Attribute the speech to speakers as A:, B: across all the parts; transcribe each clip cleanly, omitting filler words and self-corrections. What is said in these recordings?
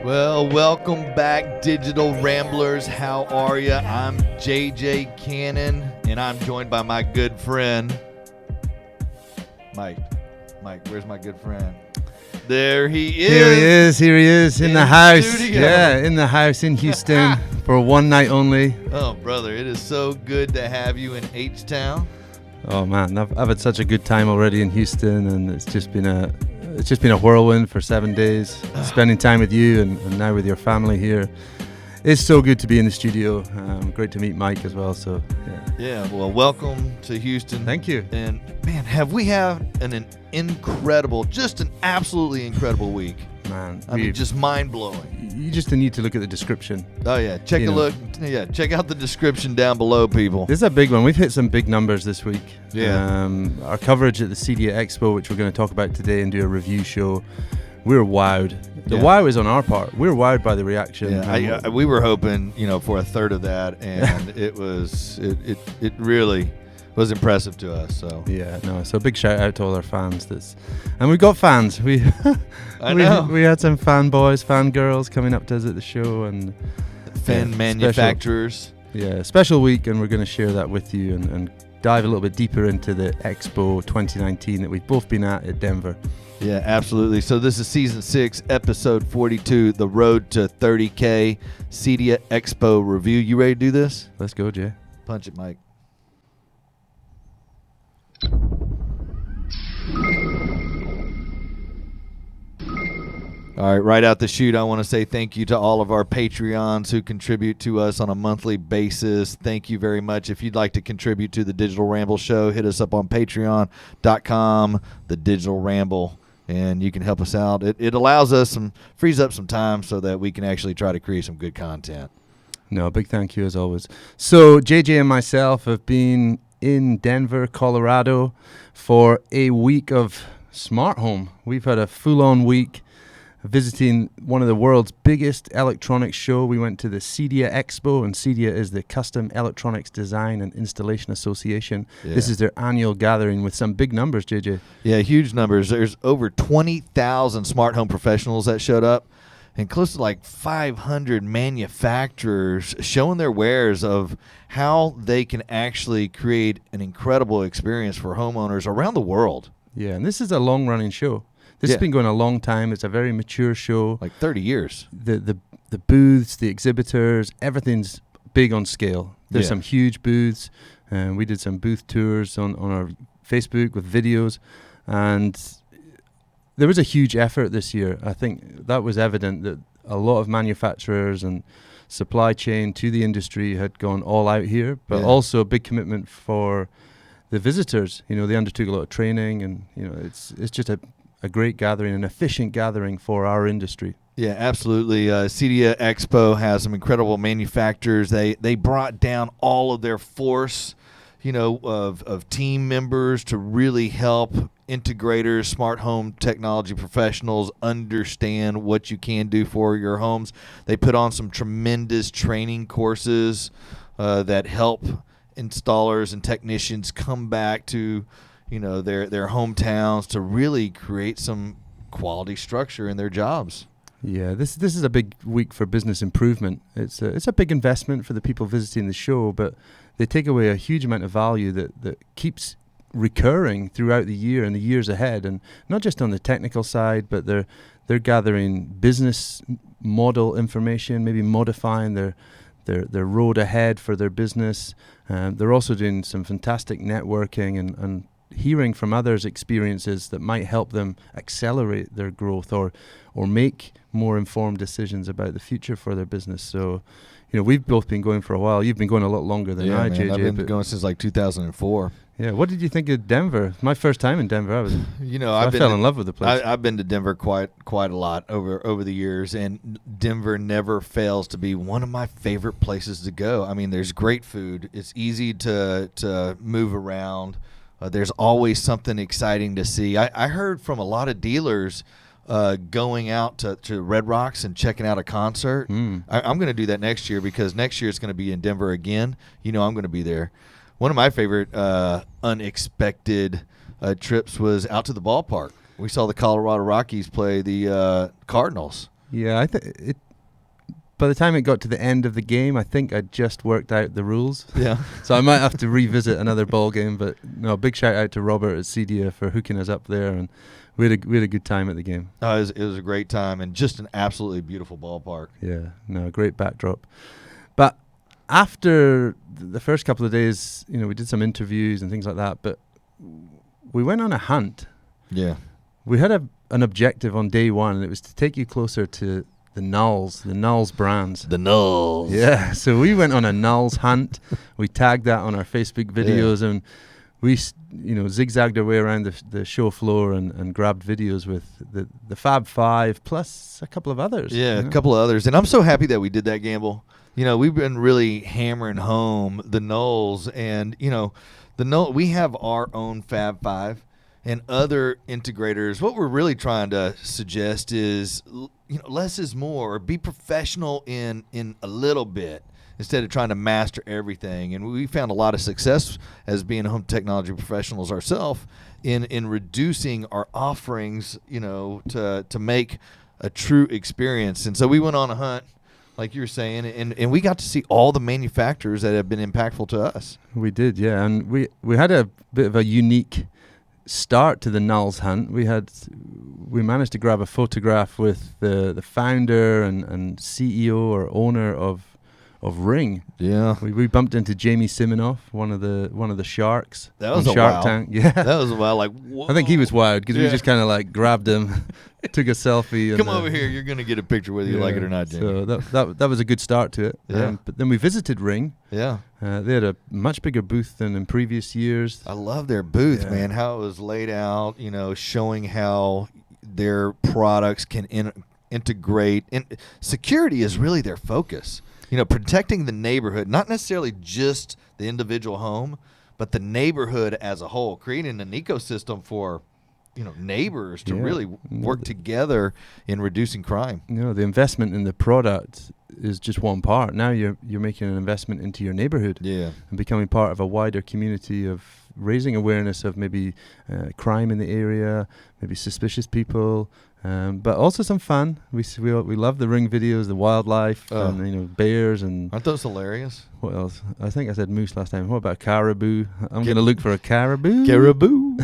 A: Well, welcome back, Digital Ramblers. How are you? I'm JJ Cannon, and I'm joined by my good friend, Mike. Mike, where's my good friend? There he is.
B: Here he is, in the house.
A: Studio.
B: Yeah, in the house in Houston for one night only.
A: Oh, brother, it is so good to have you in H-Town.
B: Oh man, I've had such a good time already in Houston, and it's just been a whirlwind for 7 days. Spending time with you and now with your family here. It's so good to be in the studio. Great to meet Mike as well. So
A: Yeah. Well, welcome to Houston.
B: Thank you.
A: And man, have we had an incredible, just an absolutely incredible week.
B: Man,
A: I mean, just mind-blowing.
B: You just need to look at the description.
A: Oh yeah, look. Yeah, check out the description down below, people.
B: This is a big one. We've hit some big numbers this week.
A: Yeah.
B: Our coverage at the CEDIA Expo, which we're going to talk about today and do a review show, we're wowed. The wow is on our part. We're wowed by the reaction.
A: Yeah, we were hoping, for a third of that, and it really was impressive to us. So
B: so a big shout out to all our fans. And we got fans.
A: I know.
B: We had some fanboys, fangirls coming up to us at the show, and
A: fan manufacturers.
B: Special week, and we're going to share that with you and dive a little bit deeper into the Expo 2019 that we've both been at Denver.
A: Yeah, absolutely. So this is Season 6, Episode 42, The Road to 30K, CEDIA Expo Review. You ready to do this?
B: Let's go, Jay.
A: Punch it, Mike. All right, right out the chute, I want to say thank you to all of our Patreons who contribute to us on a monthly basis. Thank you very much. If you'd like to contribute to the Digital Ramble Show, hit us up on patreon.com, the Digital Ramble, and you can help us out. It allows us frees up some time so that we can actually try to create some good content.
B: No, big thank you as always. So JJ and myself have been in Denver, Colorado for a week of smart home. We've had a full-on week visiting one of the world's biggest electronics show. We went to the CEDIA Expo, and CEDIA is the Custom Electronics Design and Installation Association. Yeah. This is their annual gathering with some big numbers, JJ.
A: Yeah, huge numbers. There's over 20,000 smart home professionals that showed up, and close to like 500 manufacturers showing their wares of how they can actually create an incredible experience for homeowners around the world.
B: Yeah, and this is a long-running show. This has been going a long time. It's a very mature show.
A: Like 30 years.
B: The booths, the exhibitors, everything's big on scale. There's some huge booths. We did some booth tours on our Facebook with videos. And there was a huge effort this year. I think that was evident that a lot of manufacturers and supply chain to the industry had gone all out here, but also a big commitment for the visitors. They undertook a lot of training, and it's just a great gathering, an efficient gathering for our industry.
A: Yeah, absolutely. CEDIA Expo has some incredible manufacturers. They brought down all of their force, of team members to really help integrators, smart home technology professionals understand what you can do for your homes. They put on some tremendous training courses that help installers and technicians come back to their hometowns to really create some quality structure in their jobs.
B: Yeah, this is a big week for business improvement. It's a big investment for the people visiting the show, but they take away a huge amount of value that keeps recurring throughout the year and the years ahead, and not just on the technical side, but they're gathering business model information, maybe modifying their road ahead for their business. They're also doing some fantastic networking and hearing from others' experiences that might help them accelerate their growth or make more informed decisions about the future for their business. So, we've both been going for a while. You've been going a lot longer than I, JJ.
A: I've been going since like 2004.
B: Yeah, what did you think of Denver? My first time in Denver, I fell in love with the place.
A: I've been to Denver quite a lot over the years, and Denver never fails to be one of my favorite places to go. I mean, there's great food. It's easy to move around. There's always something exciting to see. I heard from a lot of dealers going out to Red Rocks and checking out a concert. I'm going to do that next year, because next year it's going to be in Denver again. I'm going to be there. One of my favorite unexpected trips was out to the ballpark. We saw the Colorado Rockies play the Cardinals.
B: Yeah, I think by the time it got to the end of the game, I think I'd just worked out the rules.
A: Yeah.
B: So I might have to revisit another ball game. But no, big shout out to Robert at CEDIA for hooking us up there, and we had a good time at the game.
A: It was a great time and just an absolutely beautiful ballpark.
B: Yeah, no, great backdrop. But after the first couple of days, we did some interviews and things like that. But we went on a hunt.
A: Yeah.
B: We had an objective on day one, and it was to take you closer to the Nulls brands.
A: The Nulls.
B: Yeah, so we went on a Nulls hunt. We tagged that on our Facebook videos, and we zigzagged our way around the show floor and grabbed videos with the Fab Five plus a couple of others.
A: Yeah, a couple of others. And I'm so happy that we did that, Gamble. We've been really hammering home the Nulls, and we have our own Fab Five. And other integrators, what we're really trying to suggest is, less is more. Be professional in a little bit instead of trying to master everything. And we found a lot of success as being home technology professionals ourselves in reducing our offerings, to make a true experience. And so we went on a hunt, like you were saying, and we got to see all the manufacturers that have been impactful to us.
B: We did, yeah. And we had a bit of a unique start to the Nulls hunt. We managed to grab a photograph with the founder and CEO or owner of Ring.
A: Yeah,
B: we bumped into Jamie Siminoff, one of the sharks.
A: That was
B: on
A: a
B: Shark
A: wow.
B: Tank. Yeah,
A: that was a wow. Like, whoa.
B: I think he was wild because we just kind of like grabbed him, took a selfie. And
A: come over here. You're gonna get a picture whether you like it or not, Jamie.
B: So that was a good start to it.
A: Yeah.
B: But then we visited Ring.
A: Yeah.
B: They had a much bigger booth than in previous years.
A: I love their booth, man. How it was laid out. Showing how their products can integrate. And security is really their focus. Protecting the neighborhood, not necessarily just the individual home, but the neighborhood as a whole, creating an ecosystem for, neighbors to really work together in reducing crime.
B: The investment in the product is just one part. Now you're making an investment into your neighborhood, and becoming part of a wider community of raising awareness of maybe crime in the area, maybe suspicious people. But also some fun. We love the Ring videos, the wildlife, and bears and.
A: Aren't those hilarious?
B: What else? I think I said moose last time. What about caribou? I'm going to look for a caribou.
A: Caribou.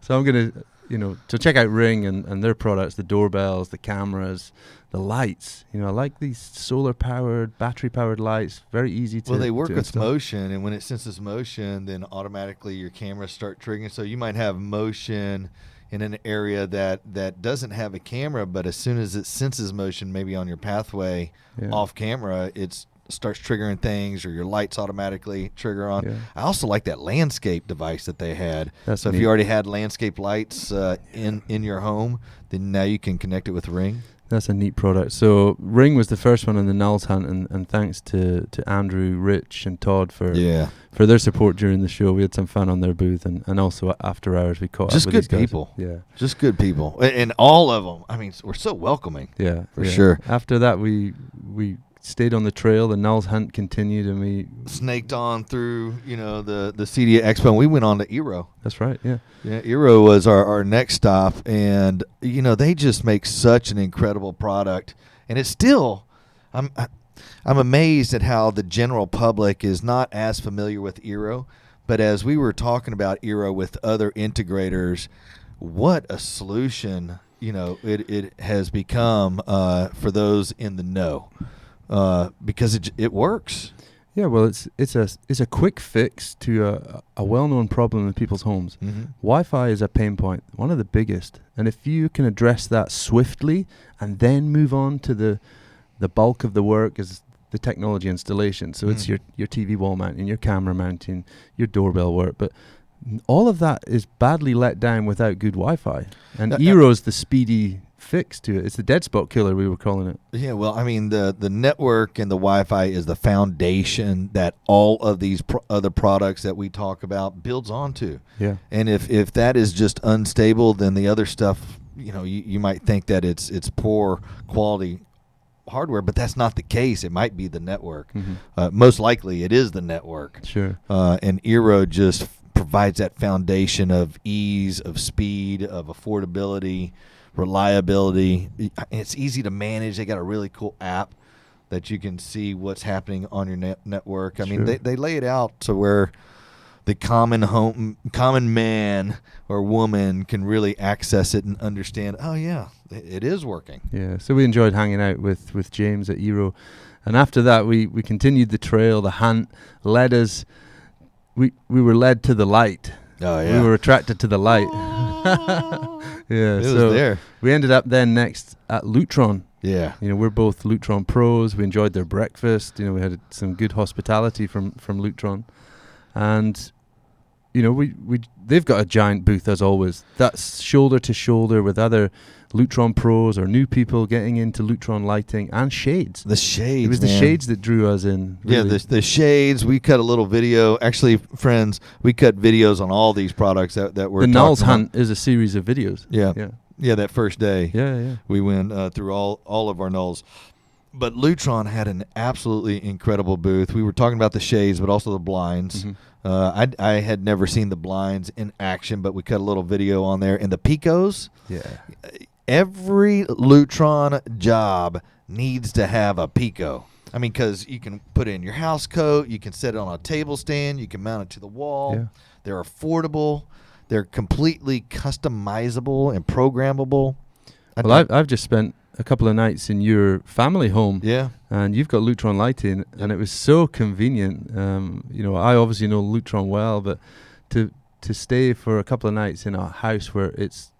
B: So I'm going to, to check out Ring and their products, the doorbells, the cameras, the lights. I like these solar-powered, battery-powered lights. Very easy to.
A: Well, they work with
B: install.
A: motion, and when it senses motion, then automatically your cameras start triggering. So you might have motion in an area that doesn't have a camera, but as soon as it senses motion, maybe on your pathway off camera, it starts triggering things, or your lights automatically trigger on. Yeah. I also like that landscape device that they had.
B: That's
A: neat.
B: If
A: you already had landscape lights in your home, then now you can connect it with Ring.
B: That's a neat product. So Ring was the first one on the Nulls hunt, and thanks to Andrew, Rich, and Todd for their support during the show. We had some fun on their booth, and also after hours we caught
A: just
B: up with
A: good
B: these
A: people.
B: Yeah,
A: just good people, and all of them. I mean, we're so welcoming.
B: Yeah,
A: for sure.
B: After that, we stayed on the trail. The Nulls hunt continued, and we
A: snaked on through, the CEDIA Expo, and we went on to Eero.
B: That's right. Yeah.
A: Yeah, Eero was our next stop, and they just make such an incredible product, and it's still, I'm amazed at how the general public is not as familiar with Eero, but as we were talking about Eero with other integrators, what a solution it has become for those in the know. Because it works.
B: Yeah, well, it's a quick fix to a well-known problem in people's homes.
A: Mm-hmm.
B: Wi-Fi is a pain point, one of the biggest, and if you can address that swiftly and then move on to the bulk of the work is the technology installation. So it's your TV wall mounting, your camera mounting, your doorbell work, but all of that is badly let down without good Wi-Fi. And Eero's the speedy fix to it. It's the dead spot killer, we were calling it.
A: Yeah, well, I mean, the network and the Wi-Fi is the foundation that all of these other products that we talk about builds onto.
B: Yeah.
A: And if that is just unstable, then the other stuff, you might think that it's poor quality hardware, but that's not the case. It might be the network.
B: Mm-hmm.
A: Most likely, it is the network.
B: Sure.
A: And Eero just provides that foundation of ease, of speed, of affordability, reliability. It's easy to manage. They got a really cool app that you can see what's happening on your network. I mean, they lay it out to where the common man or woman can really access it and understand, oh, yeah, it is working.
B: Yeah, so we enjoyed hanging out with James at Eero. And after that, we continued the trail. The hunt led us. We were led to the light.
A: Oh, yeah.
B: We were attracted to the light. Yeah,
A: It
B: so
A: was there.
B: we ended up then next at Lutron.
A: Yeah.
B: You know, we're both Lutron pros. We enjoyed their breakfast. You know, we had some good hospitality from Lutron. And, you know, they've got a giant booth as always. That's shoulder to shoulder with other Lutron pros or new people getting into Lutron lighting and shades.
A: The shades,
B: It was
A: man.
B: the shades that drew us in. Really.
A: Yeah, the shades. We cut a little video. Actually, friends, we cut videos on all these products that we're
B: The
A: talking
B: Nulls
A: about.
B: Hunt is a series of videos.
A: Yeah. Yeah, that first day.
B: Yeah.
A: We went through all of our Nulls. But Lutron had an absolutely incredible booth. We were talking about the shades, but also the blinds.
B: Mm-hmm.
A: I had never seen the blinds in action, but we cut a little video on there. And the Picos,
B: Yeah.
A: every Lutron job needs to have a Pico. I mean, because you can put it in your house coat, you can set it on a table stand, you can mount it to the wall.
B: Yeah.
A: They're affordable. They're completely customizable and programmable.
B: Well, I've just spent a couple of nights in your family home.
A: Yeah.
B: And you've got Lutron lighting, and it was so convenient. You know, I obviously know Lutron well, but to stay for a couple of nights in a house where it's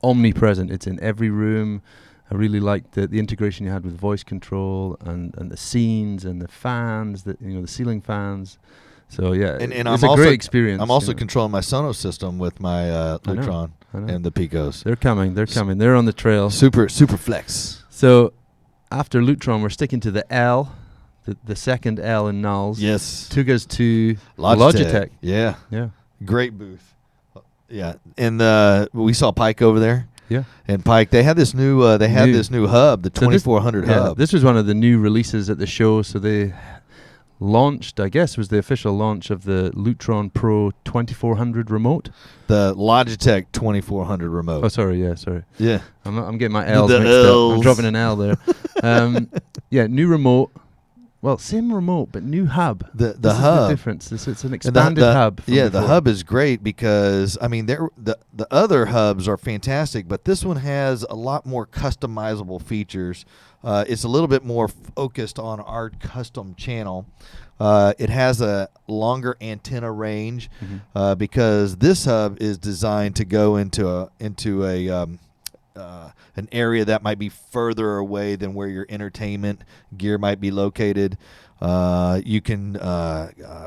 B: omnipresent, it's in every room. I really liked the integration you had with voice control and the scenes and the fans, the ceiling fans. So yeah,
A: And
B: it's a great experience.
A: I'm also controlling my Sonos system with my Lutron
B: I know.
A: and the Picos.
B: They're coming. They're on the trail.
A: Super flex.
B: So after Lutron, we're sticking to the L, the second L in Nulls.
A: Yes.
B: Took us to
A: Logitech.
B: Yeah.
A: Great booth. Yeah. And we saw Pike over there.
B: Yeah.
A: And Pike, they had this new hub, the 2400 hub.
B: This was one of the new releases at the show. So they launched, I guess, was the official launch of the Lutron Pro 2400 remote.
A: The Logitech 2400 remote.
B: Oh, sorry.
A: Yeah.
B: I'm getting my L's
A: The
B: mixed up. I'm
A: Ls.
B: dropping an L there. Yeah, new remote. Well, same remote, but new hub.
A: The
B: This is
A: hub.
B: the difference. It's an expanded hub. from
A: Yeah, the
B: before.
A: hub is great because, I mean, the other hubs are fantastic, but this one has a lot more customizable features. It's a little bit more focused on our custom channel. It has a longer antenna range because this hub is designed to go into an area that might be further away than where your entertainment gear might be located. You can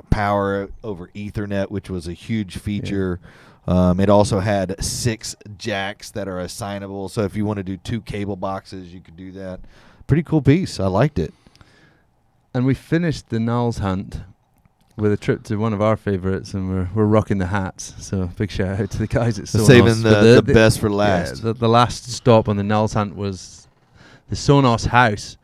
A: power it over Ethernet, which was a huge feature. It also had 6 jacks that are assignable. So if you want to do 2 cable boxes, you could do that. Pretty cool piece. I liked it.
B: And we finished the Nulls Hunt with a trip to one of our favorites, and we're rocking the hats. So big shout out to the guys at Sonos.
A: Saving
B: But
A: the best for last.
B: Yeah, the last stop on the Nulls Hunt was the Sonos house,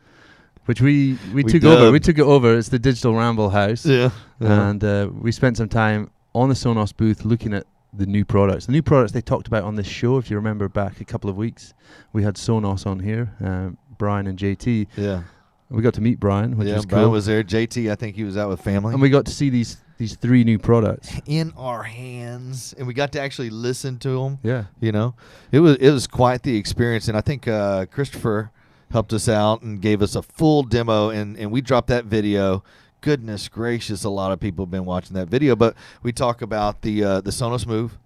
B: which we took over.
A: dubbed.
B: We took it over. It's the Digital Ramble house.
A: Yeah.
B: And we spent some time on the Sonos booth looking at the new products. The new products they talked about on this show, if you remember back a couple of weeks, we had Sonos on here, Brian and JT.
A: Yeah.
B: We got to meet Brian, which was cool.
A: Brian was there. JT, I think he was out with family.
B: And we got to see these 3 new products.
A: In our hands, and we got to actually listen to them.
B: Yeah.
A: You know, it was quite the experience, and I think Christopher helped us out and gave us a full demo, and we dropped that video. Goodness gracious, a lot of people have been watching that video, but we talk about the Sonos Move.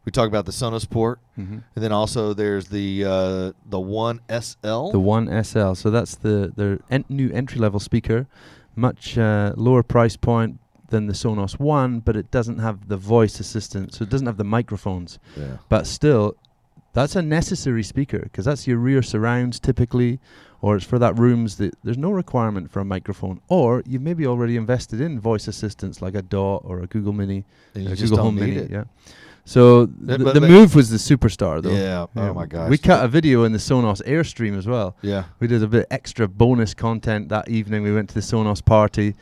A: We talk about the Sonos Port, and then also there's the One SL.
B: The One SL. So that's their new entry-level speaker, much lower price point than the Sonos One, but it doesn't have the voice assistant, so it doesn't have the microphones.
A: Yeah.
B: But still, that's a necessary speaker because that's your rear surrounds typically, or it's for that rooms that there's no requirement for a microphone, or you've maybe already invested in voice assistants like a Dot or a Google Mini,
A: And you
B: a
A: just
B: Google
A: don't
B: Home
A: need
B: Mini.
A: it.
B: Yeah. So
A: But-
B: the
A: but-
B: Move was the superstar, though.
A: Yeah. Oh my gosh.
B: We cut a video in the Sonos Airstream as well.
A: Yeah.
B: We did a bit extra bonus content that evening. We went to the Sonos party,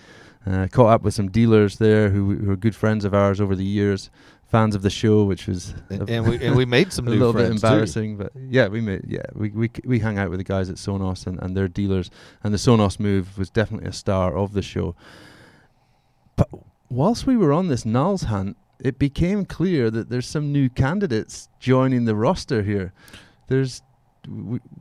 B: caught up with some dealers there who are good friends of ours over the years, fans of the show, which was
A: And we made some
B: a
A: new
B: little bit
A: friends
B: embarrassing, but yeah, we hung out with the guys at Sonos and their dealers, and the Sonos Move was definitely a star of the show. But whilst we were on this Nulls hunt, it became clear that there's some new candidates joining the roster here.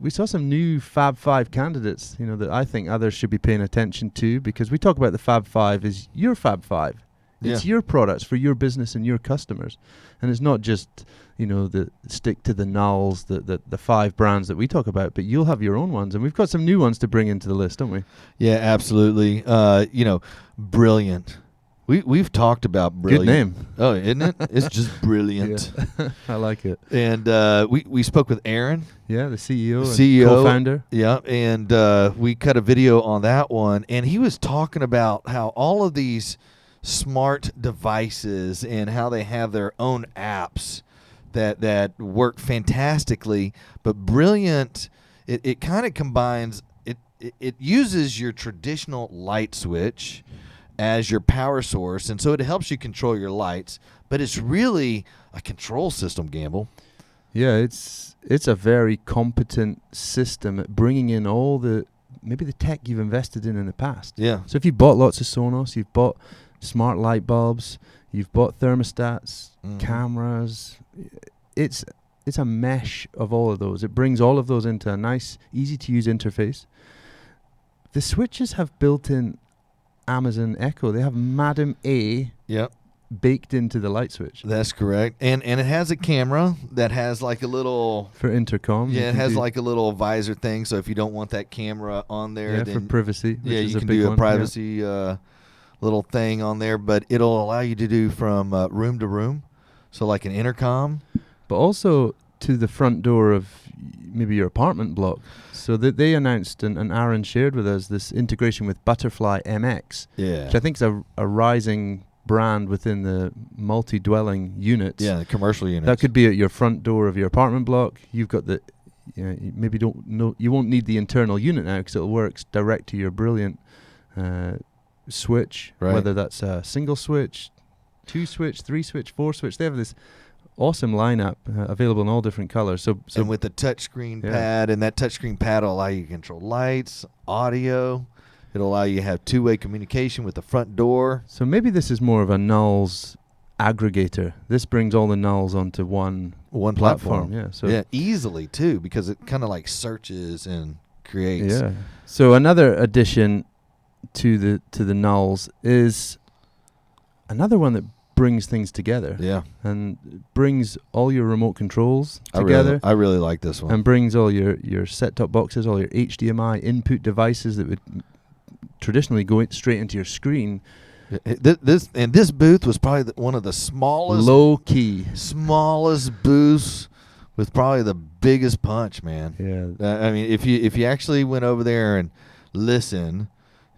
B: We saw some new Fab 5 candidates, that I think others should be paying attention to, because we talk about the Fab 5 as your Fab 5. It's your products for your business and your customers. And it's not just, the stick to the Nulls, the 5 brands that we talk about, but you'll have your own ones. And we've got some new ones to bring into the list, don't we?
A: Yeah, absolutely. Brilliant. We've talked about Brilliant.
B: Good name.
A: Oh, isn't it? It's just brilliant.
B: Yeah. I like it.
A: And we spoke with Aaron.
B: Yeah, the CEO
A: CEO,
B: and co-founder.
A: Yeah, and we cut a video on that one, and he was talking about how all of these smart devices and how they have their own apps that work fantastically, but Brilliant, it kind of combines, it uses your traditional light switch as your power source, and so it helps you control your lights, but it's really a control system, Gamble.
B: Yeah, it's a very competent system at bringing in all the tech you've invested in the past.
A: Yeah.
B: So if you bought lots of Sonos, you've bought smart light bulbs, you've bought thermostats, cameras, it's a mesh of all of those. It brings all of those into a nice, easy-to-use interface. The switches have built-in Amazon Echo. They have Madam A baked into the light switch.
A: That's correct. And it has a camera that has like a little...
B: For intercom.
A: Yeah, it has like a little visor thing, so if you don't want that camera on there...
B: then for privacy.
A: Yeah, you can do a privacy little thing on there, but it'll allow you to do from room to room, so like an intercom.
B: But also to the front door of maybe your apartment block. So they announced, and Aaron shared with us, this integration with Butterfly MX, which I think is a rising brand within the multi-dwelling units.
A: Yeah, the commercial units.
B: That could be at your front door of your apartment block. You've got you maybe don't know, you won't need the internal unit now because it works direct to your Brilliant switch, whether that's a single switch, 2 switch, 3 switch, 4 switch. They have this awesome lineup available in all different colors. So
A: and with the touchscreen pad, and that touchscreen pad will allow you to control lights, audio. It'll allow you to have two-way communication with the front door.
B: So maybe this is more of a Nulls aggregator. This brings all the Nulls onto one platform. Yeah. So
A: easily too, because it kind of like searches and creates.
B: Yeah. So another addition to the Nulls is another one that brings things together.
A: Yeah.
B: And brings all your remote controls together.
A: I really like this one.
B: And brings all your set-top boxes, all your HDMI input devices that would traditionally go straight into your screen.
A: This booth was probably one of the smallest, smallest booths with probably the biggest punch, man.
B: Yeah.
A: I mean, if you actually went over there and listened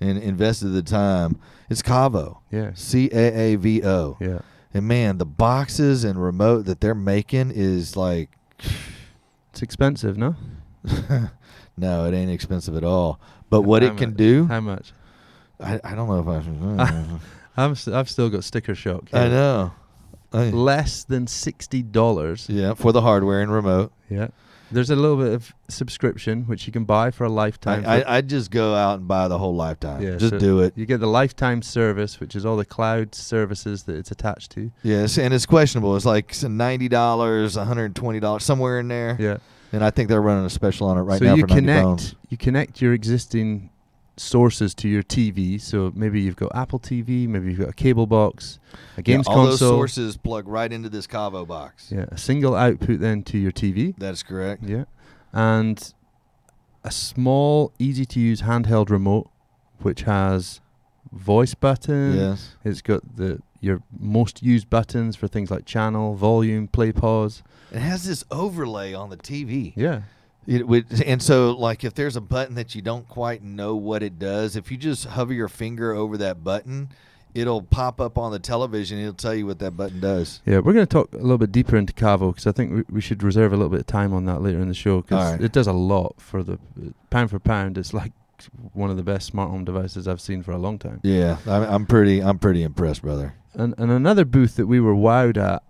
A: and invested the time, it's Cavo.
B: Yeah.
A: CAAVO.
B: Yeah.
A: And man, the boxes and remote that they're making is like,
B: it's expensive, no?
A: No, it ain't expensive at all. But what it can do?
B: How much?
A: I don't know if
B: I've still got sticker shock.
A: I know.
B: Less than $60.
A: Yeah, for the hardware and remote.
B: Yeah. There's a little bit of subscription, which you can buy for a lifetime.
A: I'd just go out and buy the whole lifetime. Yeah, just do it.
B: You get the lifetime service, which is all the cloud services that it's attached to.
A: Yes, and it's questionable. It's like $90, $120, somewhere in there.
B: Yeah.
A: And I think they're running a special on it right now for £90.
B: You connect your existing sources to your TV. So maybe you've got Apple TV, maybe you've got a cable box, a games console.
A: All those sources plug right into this Cavo box.
B: Yeah, a single output then to your TV.
A: That's correct.
B: Yeah. And a small, easy-to-use handheld remote, which has voice button.
A: Yes.
B: It's got your most used buttons for things like channel, volume, play, pause.
A: It has this overlay on the TV.
B: Yeah.
A: And so, like, if there's a button that you don't quite know what it does, if you just hover your finger over that button, it'll pop up on the television. It'll tell you what that button does.
B: Yeah, we're going to talk a little bit deeper into Cavo because I think we should reserve a little bit of time on that later in the show because it does a lot for the pound for pound. It's like one of the best smart home devices I've seen for a long time.
A: Yeah, I'm pretty impressed, brother.
B: And another booth that we were wowed at,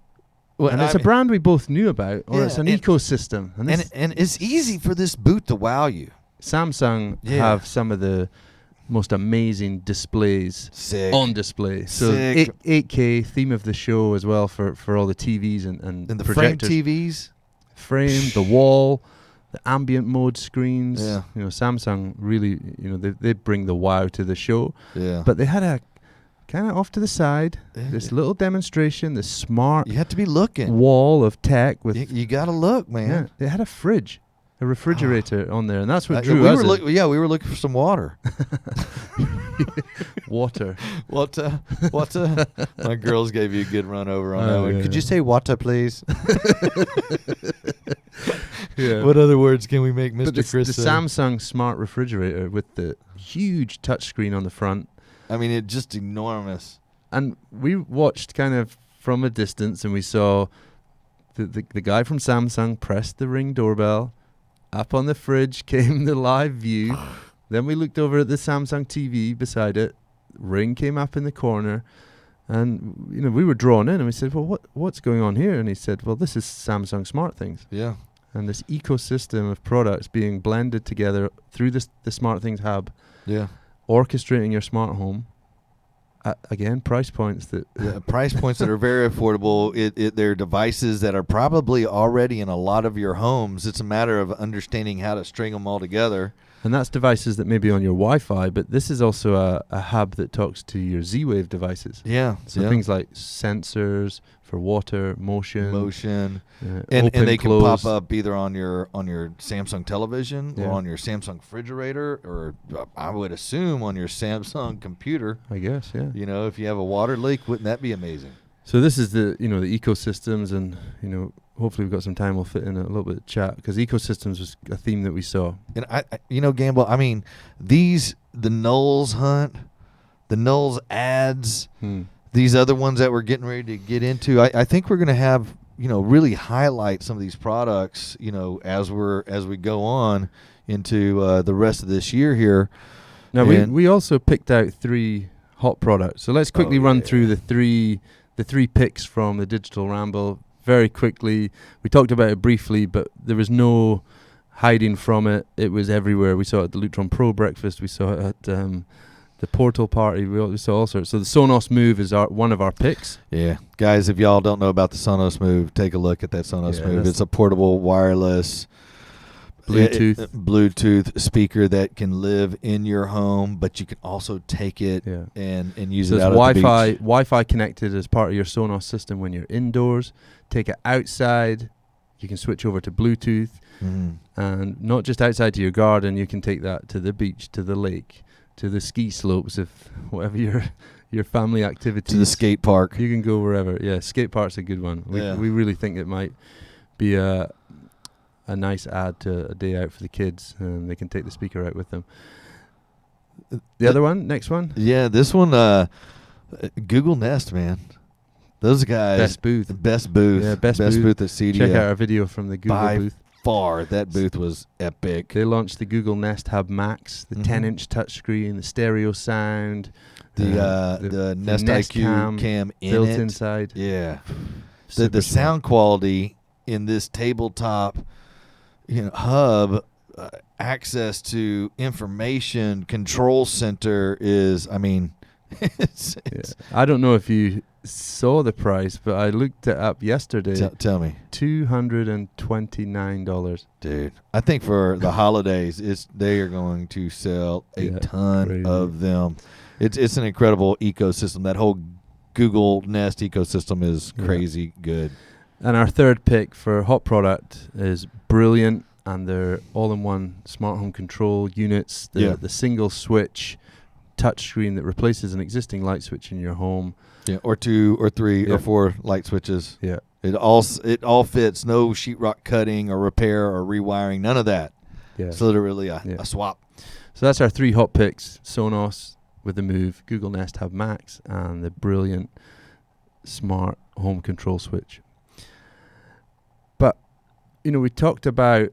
B: and it's a brand we both knew about, or it's an ecosystem.
A: And it's easy for this booth to wow you.
B: Samsung have some of the most amazing displays on display. So 8K theme of the show as well for all the TVs and
A: the
B: projectors.
A: frame TVs.
B: Frame, the wall, the ambient mode screens.
A: Yeah.
B: You know, Samsung really, they bring the wow to the show.
A: Yeah.
B: But they had a kind of off to the side, this little demonstration, this smart
A: you have to be looking
B: wall of tech with
A: you got to look, man.
B: Yeah, they had a fridge, a refrigerator on there, and that's what drew
A: we
B: us.
A: We were looking for some water.
B: Water.
A: Water. My girls gave you a good run over on that one. Yeah. Could you say water, please?
B: Yeah.
A: What other words can we make Mr. Kris
B: the
A: say?
B: Samsung smart refrigerator with the huge touchscreen on the front.
A: I mean, it's just enormous.
B: And we watched kind of from a distance, and we saw the guy from Samsung press the Ring doorbell. Up on the fridge came the live view. Then we looked over at the Samsung TV beside it. Ring came up in the corner. And, we were drawn in, and we said, well, what's going on here? And he said, well, this is Samsung Smart Things.
A: Yeah.
B: And this ecosystem of products being blended together through the Smart Things hub.
A: Yeah.
B: Orchestrating your smart home. Again, price points that
A: are very affordable. They're devices that are probably already in a lot of your homes. It's a matter of understanding how to string them all together.
B: And that's devices that may be on your Wi-Fi, but this is also a hub that talks to your Z-Wave devices.
A: Yeah.
B: So things like sensors for water, motion,
A: and they can
B: close.
A: pop up either on your Samsung television or on your Samsung refrigerator, or I would assume on your Samsung computer.
B: I guess, yeah.
A: If you have a water leak, wouldn't that be amazing?
B: So this is the the ecosystems, and hopefully we've got some time. We'll fit in a little bit of chat because ecosystems was a theme that we saw.
A: And I Gamble, I mean, the Knowles hunt, the Knowles ads, these other ones that we're getting ready to get into, I think we're going to have, really highlight some of these products, as we go on into the rest of this year here.
B: Now we also picked out 3 hot products. So let's quickly run through the three picks from the Digital Ramble very quickly. We talked about it briefly, but there was no hiding from it. It was everywhere. We saw it at the Lutron Pro breakfast. We saw it at the Portal party. We saw all sorts. So the Sonos Move is one of our picks.
A: Yeah. Guys, if y'all don't know about the Sonos Move, take a look at that Sonos Move. It's a portable wireless Bluetooth speaker that can live in your home, but you can also take it and use it out at the beach.
B: Wi-Fi connected as part of your Sonos system when you're indoors. Take it outside. You can switch over to Bluetooth. And not just outside to your garden, you can take that to the beach, to the lake, to the ski slopes, if whatever your family activity.
A: To the skate park.
B: You can go wherever. Yeah, skate park's a good one. We really think it might be a nice add to a day out for the kids, and they can take the speaker out with them. The other one, next one?
A: Yeah, this one, Google Nest, man. Those guys.
B: Best booth.
A: Yeah, best booth at CEDIA.
B: Check out our video from the Google booth.
A: Far, that booth was epic.
B: They launched the Google Nest Hub Max, the 10-inch touchscreen, the stereo sound,
A: the Nest IQ cam
B: built inside.
A: Yeah, the sound quality in this tabletop, hub, access to information control center is. I mean, it's
B: I don't know if you saw the price, but I looked it up yesterday.
A: Tell me.
B: $229.
A: Dude, I think for the holidays, they are going to sell a ton of them. It's an incredible ecosystem. That whole Google Nest ecosystem is crazy good.
B: And our third pick for hot product is brilliant, and they're all-in-one smart home control units. The single switch touchscreen that replaces an existing light switch in your home. Yeah,
A: or 2 or 3 or 4 light switches.
B: Yeah.
A: It all fits. No sheetrock cutting or repair or rewiring. None of that.
B: Yeah.
A: It's literally a swap.
B: So that's our 3 hot picks: Sonos, with the Move, Google Nest Hub Max, and the brilliant smart home control switch. But, we talked about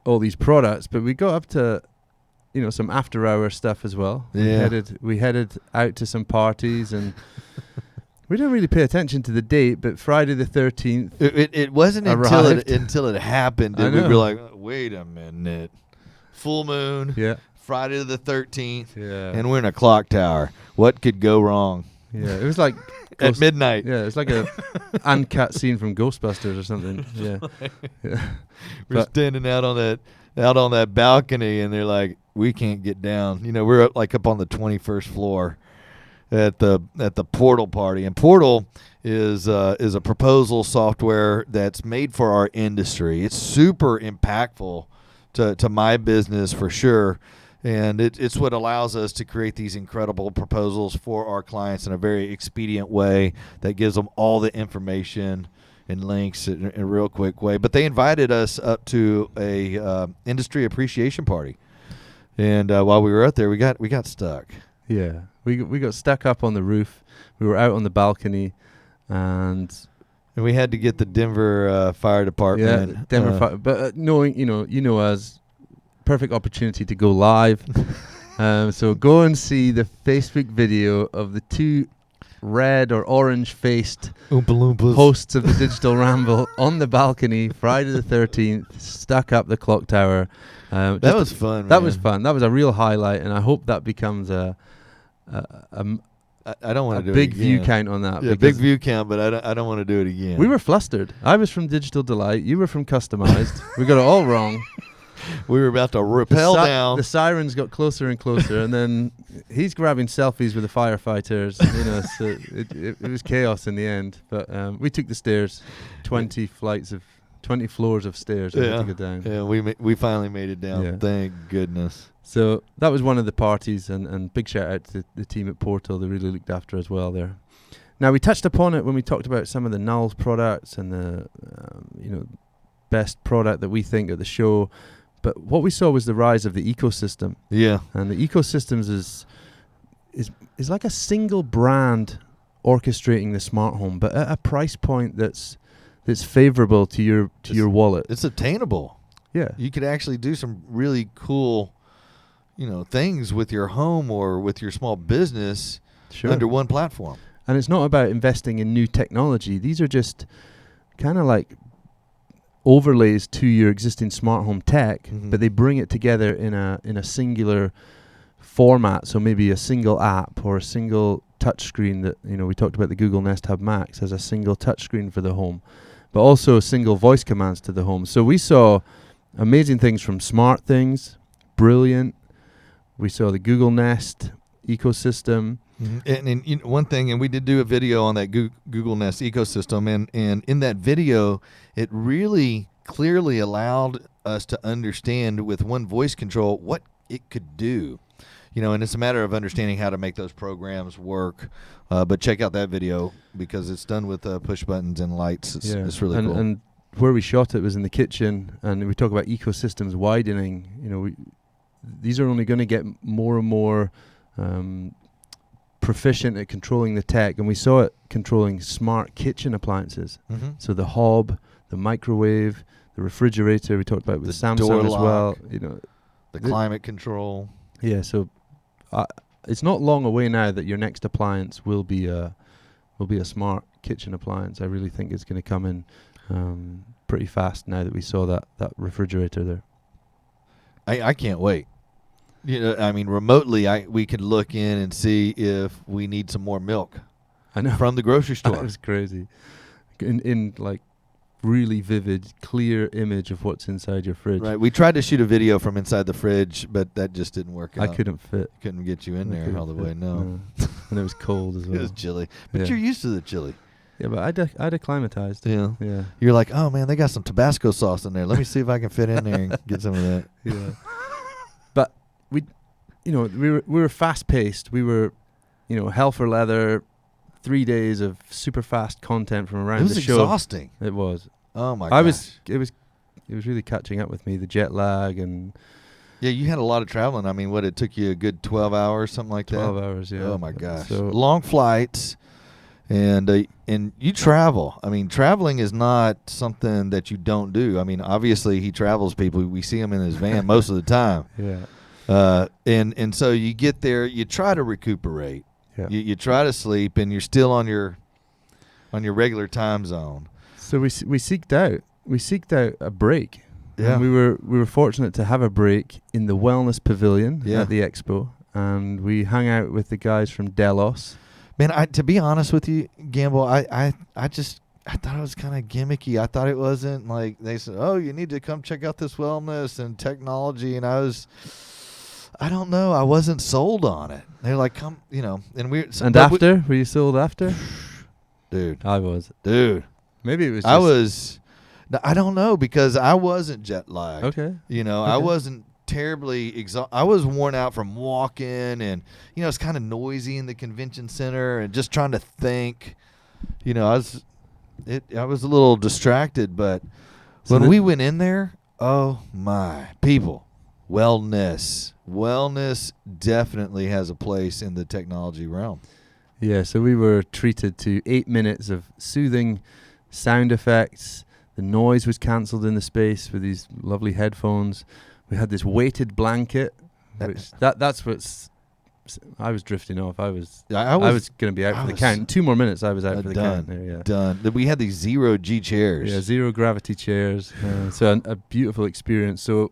B: all these products, but we got up to, some after-hour stuff as well.
A: Yeah.
B: We headed out to some parties, and we didn't really pay attention to the date, but Friday the 13th
A: It wasn't until it happened that we were like, wait a minute. Full moon.
B: Yeah.
A: Friday the 13th.
B: Yeah.
A: And we're in a clock tower. What could go wrong?
B: Yeah. It was like
A: at midnight.
B: Yeah, it's like a uncut scene from Ghostbusters or something. Yeah. Yeah.
A: We're standing out on that balcony, and they're like, we can't get down. We're up on the 21st floor at the Portal party, and Portal is a proposal software that's made for our industry. It's super impactful to my business for sure. And it's what allows us to create these incredible proposals for our clients in a very expedient way that gives them all the information and links in a real quick way. But they invited us up to a industry appreciation party, and while we were out there, we got stuck.
B: Yeah, we got stuck up on the roof. We were out on the balcony, and
A: we had to get the Denver Fire Department.
B: Yeah, Denver Fire. But knowing us. Perfect opportunity to go live. So go and see the Facebook video of the two red or orange faced hosts of the Digital Ramble on the balcony Friday the 13th, stuck up the clock tower.
A: That was fun.
B: That was fun. That was a real highlight, and I hope that becomes
A: I don't want to do
B: big
A: it
B: view count on that.
A: Yeah, big view count, but I don't want to do it again.
B: We were flustered. I was from Digital Delight. You were from Customized. We got it all wrong.
A: We were about to rappel down.
B: The sirens got closer and closer, and then he's grabbing selfies with the firefighters. So it was chaos in the end. But we took the stairs, 20 floors of stairs. We had to go down.
A: Yeah, we finally made it down. Yeah. Thank goodness.
B: So that was one of the parties, and big shout out to the team at Portal. They really looked after us well there. Now, we touched upon it when we talked about some of the Null's products and the best product that we think at the show. But what we saw was the rise of the ecosystem.
A: Yeah.
B: And the ecosystems is like a single brand orchestrating the smart home, but at a price point that's favorable to your wallet.
A: It's attainable.
B: Yeah.
A: You could actually do some really cool, things with your home or with your small business under one platform.
B: And it's not about investing in new technology. These are just kind of like overlays to your existing smart home tech, but they bring it together in a singular format. So maybe a single app or a single touchscreen that, we talked about the Google Nest Hub Max as a single touchscreen for the home, but also single voice commands to the home. So we saw amazing things from Smart Things, brilliant. We saw the Google Nest ecosystem.
A: And one thing, and we did do a video on that Google Nest ecosystem, and in that video, it really clearly allowed us to understand with one voice control what it could do. And it's a matter of understanding how to make those programs work. But check out that video because it's done with push buttons and lights. It's really cool.
B: And where we shot it was in the kitchen, and we talk about ecosystems widening. These are only going to get more and more proficient at controlling the tech, and we saw it controlling smart kitchen appliances. So the hob, the microwave, the refrigerator, we talked about with Samsung as well.
A: The climate control.
B: Yeah, so it's not long away now that your next appliance will be a smart kitchen appliance. I really think it's going to come in pretty fast now that we saw that refrigerator there.
A: I can't wait. Remotely, we could look in and see if we need some more milk.
B: I know.
A: From the grocery store.
B: That was crazy. In like really vivid, clear image of what's inside your fridge.
A: Right. We tried to shoot a video from inside the fridge, but that just didn't work out.
B: I couldn't fit.
A: Couldn't get you in there all the way. No.
B: And it was cold as well.
A: It was chilly. But you're used to the chili.
B: Yeah, but I'd acclimatized.
A: Yeah.
B: Yeah.
A: You're like, oh man, they got some Tabasco sauce in there. Let me see if I can fit in there and get some of that.
B: Yeah. But we were fast paced. We were, hell for leather. 3 days of super fast content from around the show.
A: It was exhausting.
B: It was.
A: Oh my gosh.
B: It was really catching up with me, the jet lag and
A: Yeah, you had a lot of traveling. I mean, it took you a good 12 hours, something like
B: 12
A: that?
B: hours, yeah.
A: Oh, my gosh.
B: So
A: long flights. And you travel. I mean, traveling is not something that you don't do. I mean, obviously he travels people. We see him in his van most of the time.
B: Yeah.
A: And so you get there, you try to recuperate.
B: Yeah.
A: You try to sleep, and you're still on your regular time zone.
B: So we seeked out a break.
A: Yeah.
B: And we were fortunate to have a break in the Wellness Pavilion
A: Yeah.
B: at the Expo, and we hung out with the guys from Delos.
A: Man, to be honest with you, Gamble, I thought it was kind of gimmicky. I thought it wasn't like they said, "Oh, you need to come check out this wellness and technology," and I don't know, I wasn't sold on it. They're like, "Come, and we."
B: And after, were you sold after?
A: Dude,
B: I was.
A: Dude,
B: maybe it was.
A: I was. I don't know, because I wasn't jet lagged.
B: Okay.
A: I wasn't terribly exhausted. I was worn out from walking, and it's kind of noisy in the convention center, and just trying to think. I was a little distracted, but when we went in there, oh my, people, wellness definitely has a place in the technology realm.
B: Yeah, so we were treated to 8 minutes of soothing sound effects. The noise was cancelled in the space with these lovely headphones. We had this weighted blanket, which that's what's. I was drifting off. I was going to be out for the count. In 2 more minutes, I was out for the count. There, yeah.
A: Done. We had these 0G chairs.
B: Yeah, zero gravity chairs. So a beautiful experience. So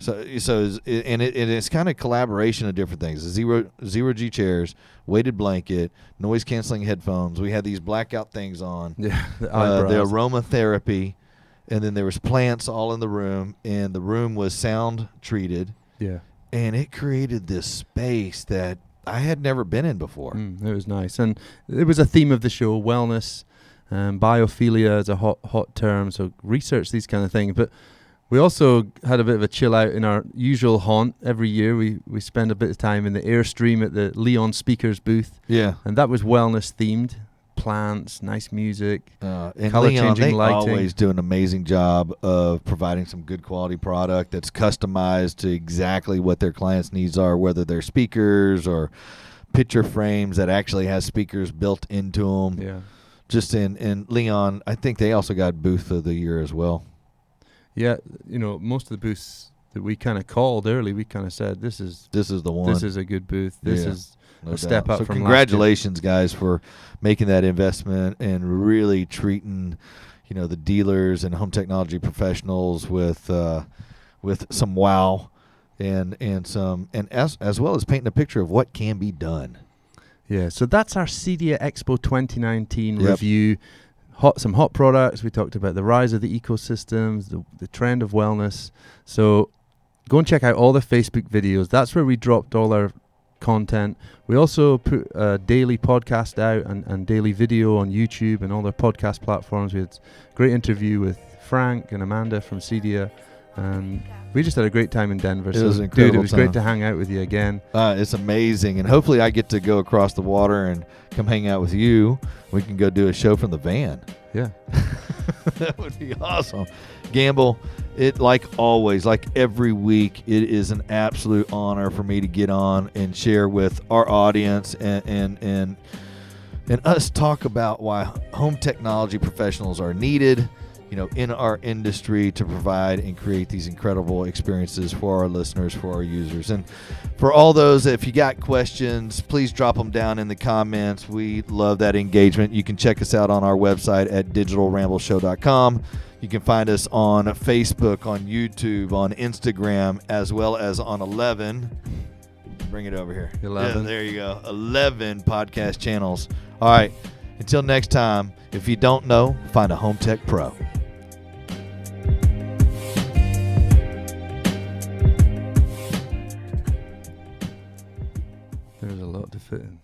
A: it's kind of collaboration of different things. The zero G chairs, weighted blanket, noise canceling headphones. We had these blackout things on.
B: Yeah, the
A: aromatherapy, and then there was plants all in the room, and the room was sound treated.
B: Yeah.
A: And it created this space that I had never been in before.
B: It was nice. And it was a theme of the show, wellness. Biophilia is a hot term, so research these kind of things. But we also had a bit of a chill out in our usual haunt. Every year we spend a bit of time in the Airstream at the Leon Speakers booth.
A: Yeah.
B: And that was wellness themed. Plants, nice music,
A: and
B: color-changing
A: Leon, they
B: lighting.
A: always do an amazing job of providing some good quality product that's customized to exactly what their clients' needs are, whether they're speakers or picture frames that actually has speakers built into them.
B: Yeah.
A: Just in Leon, I think they also got booth of the year as well.
B: Yeah, most of the booths that we kind of called early, we kind of said, this is the one. This is a good booth. This is a step up from
A: congratulations, guys, for making that investment and really treating, the dealers and home technology professionals with some wow and as well as painting a picture of what can be done.
B: Yeah, so that's our CEDIA Expo 2019 review. Some hot products. We talked about the rise of the ecosystems, the trend of wellness. So go and check out all the Facebook videos. That's where we dropped all our content. We also put a daily podcast out and daily video on YouTube and all their podcast platforms. We had a great interview with Frank and Amanda from CEDIA, and we just had a great time in Denver.
A: It was an incredible
B: dude, it was
A: time.
B: great to hang out with you again.
A: It's amazing, and hopefully I get to go across the water and come hang out with you. We can go do a show from the van.
B: Yeah.
A: That would be awesome. Gamble, it like always, like every week, it is an absolute honor for me to get on and share with our audience and us talk about why home technology professionals are needed, in our industry to provide and create these incredible experiences for our listeners, for our users. And for all those, if you got questions, please drop them down in the comments. We love that engagement. You can check us out on our website at digitalrambleshow.com. You can find us on Facebook, on YouTube, on Instagram, as well as on 11. Bring it over here.
B: 11.
A: Yeah, there you go. 11 podcast channels. All right. Until next time, if you don't know, find a Home Tech Pro.
B: There's a lot to fit in.